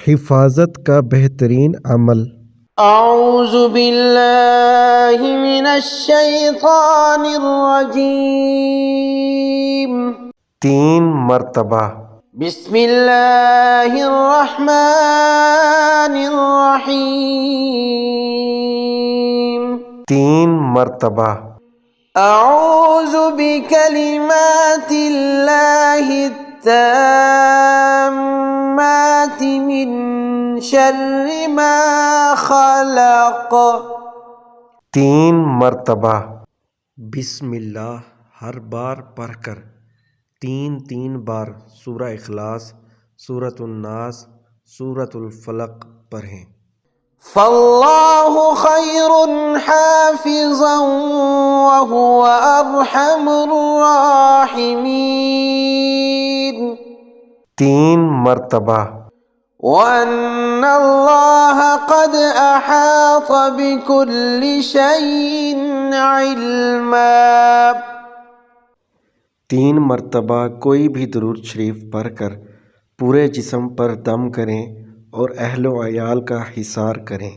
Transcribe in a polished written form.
حفاظت کا بہترین عمل۔ اعوذ باللہ من الشیطان الرجیم۔ 3 مرتبہ۔ بسم اللہ الرحمن الرحیم۔ 3 مرتبہ۔ اعوذ بکلمات اللہ التامات من شر ما خلق۔ 3 مرتبہ۔ بسم اللہ ہر بار پڑھ کر 3 بار سورہ اخلاص، سورۃ الناس، سورۃ الفلق پڑھیں۔ فاللہ خیر حافظا وهو ارحم الراحمین۔ 3 مرتبہ۔ وَأَنَّ اللَّهَ قَدْ أَحَاطَ بِكُلِّ شَيْءٍ عِلْمًا۔ 3 مرتبہ کوئی بھی درود شریف پڑھ کر پورے جسم پر دم کریں اور اہل و عیال کا حصار کریں۔